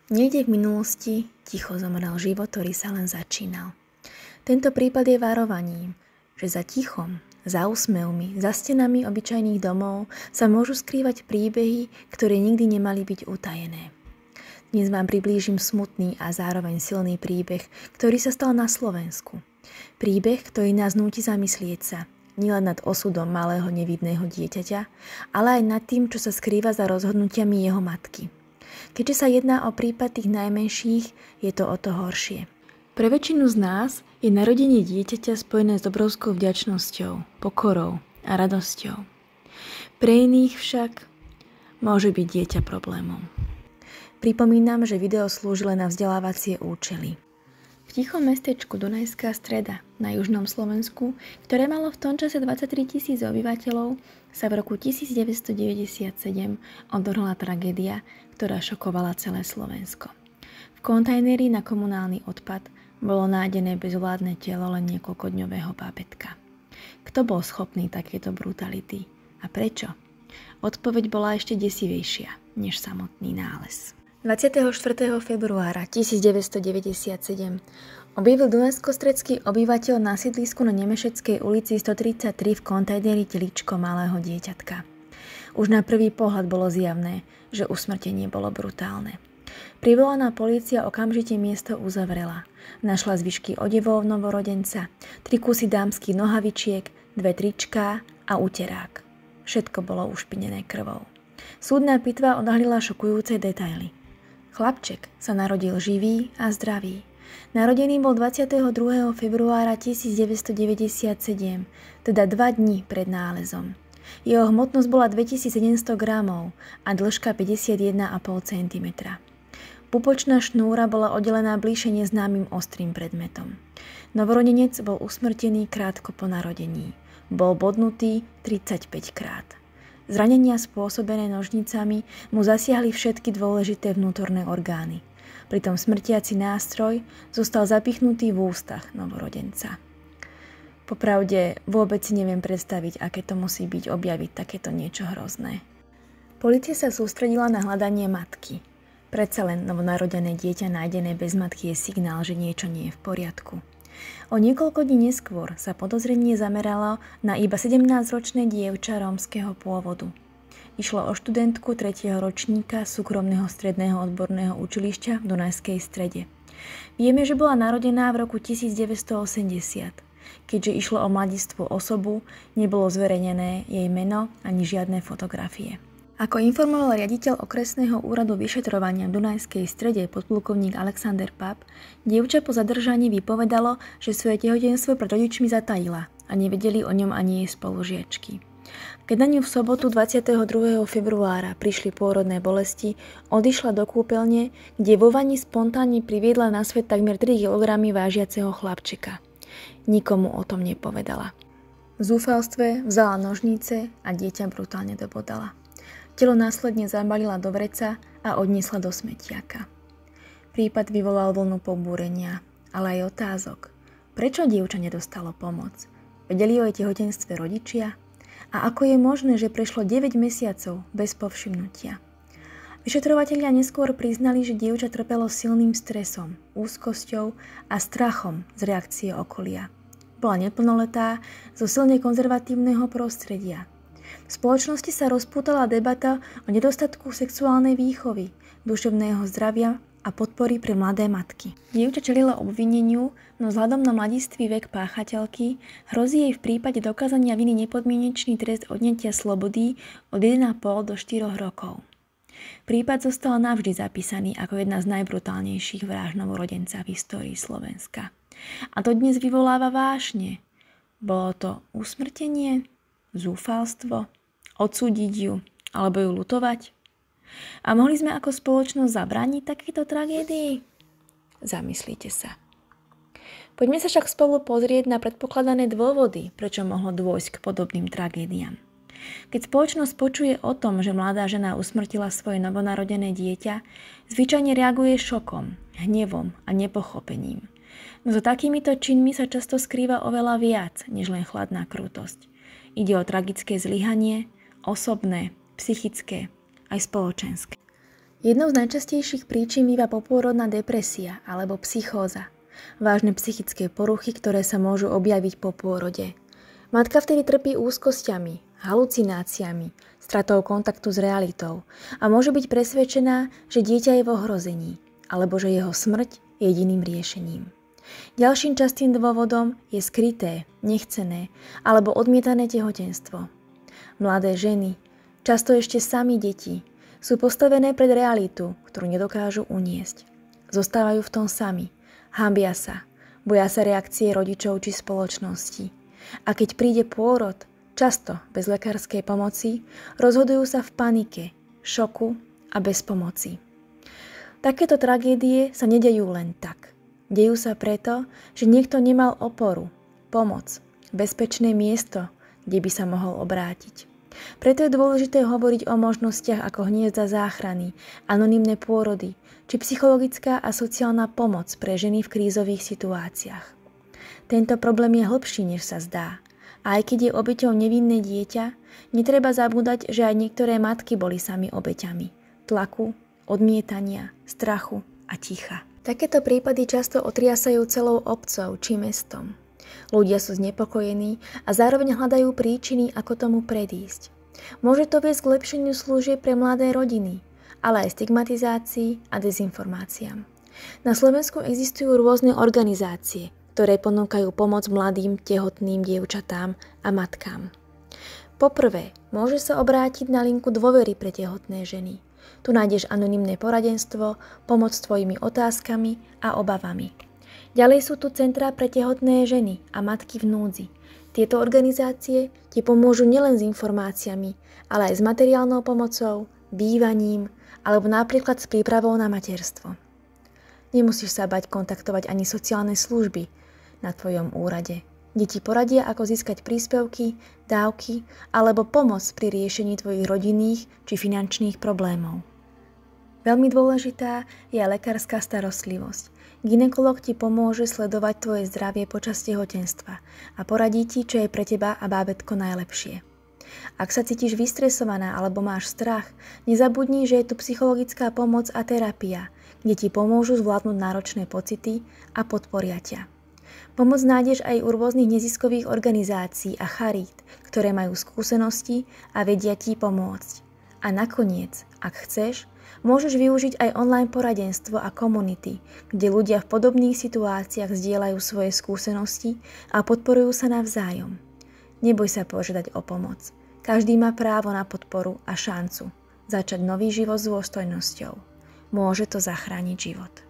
Niekde v minulosti ticho zomrel život, ktorý sa len začínal. Tento prípad je varovaním, že za tichom, za úsmevmi, za stenami obyčajných domov sa môžu skrývať príbehy, ktoré nikdy nemali byť utajené. Dnes vám priblížim smutný a zároveň silný príbeh, ktorý sa stal na Slovensku. Príbeh, ktorý nás núti zamyslieť sa, nielen nad osudom malého nevidného dieťaťa, ale aj nad tým, čo sa skrýva za rozhodnutiami jeho matky. Keďže sa jedná o prípad tých najmenších, je to o to horšie. Pre väčšinu z nás je narodenie dieťaťa spojené s obrovskou vďačnosťou, pokorou a radosťou. Pre iných však môže byť dieťa problémom. Pripomínam, že video slúži len na vzdelávacie účely. V tichom mestečku Dunajská Streda na južnom Slovensku, ktoré malo v tom čase 23 000 obyvateľov, sa v roku 1997 odohrala tragédia, ktorá šokovala celé Slovensko. V kontajneri na komunálny odpad bolo nájdené bezvládne telo len niekoľkodňového bábätka. Kto bol schopný takéto brutality a prečo? Odpoveď bola ešte desivejšia než samotný nález. 24. februára 1997 objavil dunajskostredský obyvateľ na sídlisku na Nemešeckej ulici 133 v kontajneri teličko malého dieťatka. Už na prvý pohľad bolo zjavné, že usmrtenie bolo brutálne. Privolaná polícia okamžite miesto uzavrela. Našla zvyšky odevov novorodenca, 3 kusy dámskych nohavičiek, 2 tričká a uterák. Všetko bolo ušpinené krvou. Súdna pitva odhalila šokujúce detaily. Chlapček sa narodil živý a zdravý. Narodený bol 22. februára 1997, teda 2 dni pred nálezom. Jeho hmotnosť bola 2700 gramov a dĺžka 51,5 cm. Pupočná šnúra bola oddelená bližšie neznámym ostrým predmetom. Novorodenec bol usmrtený krátko po narodení. Bol bodnutý 35 krát. Zranenia spôsobené nožnicami mu zasiahli všetky dôležité vnútorné orgány. Pritom smrtiaci nástroj zostal zapichnutý v ústach novorodenca. Popravde vôbec si neviem predstaviť, aké to musí byť objaviť takéto niečo hrozné. Polícia sa sústredila na hľadanie matky. Predsa len novonarodené dieťa nájdené bez matky je signál, že niečo nie je v poriadku. O niekoľko dní neskôr sa podozrenie zameralo na iba 17-ročné dievča rómskeho pôvodu. Išlo o študentku 3. ročníka súkromného stredného odborného učilišťa v Dunajskej Strede. Vieme, že bola narodená v roku 1980. Keďže išlo o mladistvú osobu, nebolo zverejnené jej meno ani žiadne fotografie. Ako informoval riaditeľ okresného úradu vyšetrovania v Dunajskej Strede podplukovník Alexander Pap, dievča po zadržaní vypovedalo, že svoje tehotenstvo pred rodičmi zatajila a nevedeli o ňom ani jej spolužiačky. Keď na ňu v sobotu 22. februára prišli pôrodné bolesti, odišla do kúpeľne, kde vo vani spontánne priviedla na svet takmer 3 kg vážiaceho chlapčeka. Nikomu o tom nepovedala. V zúfalstve vzala nožnice a dieťa brutálne dobodala. Telo následne zabalila do vreca a odniesla do smetiaka. Prípad vyvolal vlnu pobúrenia, ale aj otázok. Prečo dievča nedostalo pomoc? Vedeli o jej tehotenstve rodičia? A ako je možné, že prešlo 9 mesiacov bez povšimnutia? Vyšetrovatelia neskôr priznali, že dievča trpelo silným stresom, úzkosťou a strachom z reakcie okolia. Bola neplnoletá zo silne konzervatívneho prostredia. V spoločnosti sa rozpútala debata o nedostatku sexuálnej výchovy, duševného zdravia a podpory pre mladé matky. Dievča čelila obvineniu, no vzhľadom na mladistvý vek páchateľky hrozí jej v prípade dokázania viny nepodmienečný trest odňatia slobody od 1,5 do 4 rokov. Prípad zostal navždy zapísaný ako jedna z najbrutálnejších vražd novorodenca v histórii Slovenska. A to dnes vyvoláva vášne. Bolo to usmrtenie? Zúfalstvo? Odsúdiť ju? Alebo ju ľutovať? A mohli sme ako spoločnosť zabrániť takéto tragédii? Zamyslite sa. Poďme sa však spolu pozrieť na predpokladané dôvody, prečo mohlo dôjsť k podobným tragédiám. Keď spoločnosť počuje o tom, že mladá žena usmrtila svoje novonarodené dieťa, zvyčajne reaguje šokom, hnevom a nepochopením. No za takýmito činmi sa často skrýva oveľa viac, než len chladná krutosť. Ide o tragické zlyhanie, osobné, psychické, aj spoločenské. Jednou z najčastejších príčin býva popôrodná depresia alebo psychóza. Vážne psychické poruchy, ktoré sa môžu objaviť po pôrode. Matka vtedy trpí úzkosťami, halucináciami, stratou kontaktu s realitou a môže byť presvedčená, že dieťa je v ohrození alebo že jeho smrť je jediným riešením. Ďalším častým dôvodom je skryté, nechcené alebo odmietané tehotenstvo. Mladé ženy, často ešte sami deti, sú postavené pred realitu, ktorú nedokážu uniesť. Zostávajú v tom sami, hanbia sa, boja sa reakcie rodičov či spoločnosti. A keď príde pôrod, často bez lekárskej pomoci, rozhodujú sa v panike, šoku a bez pomoci. Takéto tragédie sa nedejú len tak. Dejú sa preto, že niekto nemal oporu, pomoc, bezpečné miesto, kde by sa mohol obrátiť. Preto je dôležité hovoriť o možnostiach ako hniezda záchrany, anonymné pôrody či psychologická a sociálna pomoc pre ženy v krízových situáciách. Tento problém je hlbší, než sa zdá. A aj keď je obeťou nevinné dieťa, netreba zabúdať, že aj niektoré matky boli sami obeťami tlaku, odmietania, strachu a ticha. Takéto prípady často otriasajú celou obcov či mestom. Ľudia sú znepokojení a zároveň hľadajú príčiny, ako tomu predísť. Môže to viesť k lepšeniu služieb pre mladé rodiny, ale aj stigmatizácii a dezinformáciám. Na Slovensku existujú rôzne organizácie, ktoré ponúkajú pomoc mladým tehotným dievčatám a matkám. Poprvé, môže sa obrátiť na linku dôvery pre tehotné ženy. Tu nájdeš anonymné poradenstvo, pomoc s tvojimi otázkami a obavami. Ďalej sú tu centrá pre tehotné ženy a matky v núdzi. Tieto organizácie ti pomôžu nielen s informáciami, ale aj s materiálnou pomocou, bývaním alebo napríklad s prípravou na materstvo. Nemusíš sa bať kontaktovať ani sociálne služby na tvojom úrade, kde ti poradia, ako získať príspevky, dávky alebo pomoc pri riešení tvojich rodinných či finančných problémov. Veľmi dôležitá je lekárska starostlivosť. Gynekolog ti pomôže sledovať tvoje zdravie počas tehotenstva a poradí ti, čo je pre teba a bábätko najlepšie. Ak sa cítiš vystresovaná alebo máš strach, nezabudni, že je tu psychologická pomoc a terapia, kde ti pomôžu zvládnuť náročné pocity a podporia ťa. Pomoc nájdeš aj u rôznych neziskových organizácií a charít, ktoré majú skúsenosti a vedia ti pomôcť. A nakoniec, ak chceš, môžeš využiť aj online poradenstvo a komunity, kde ľudia v podobných situáciách zdieľajú svoje skúsenosti a podporujú sa navzájom. Neboj sa požiadať o pomoc. Každý má právo na podporu a šancu začať nový život s dôstojnosťou. Môže to zachrániť život.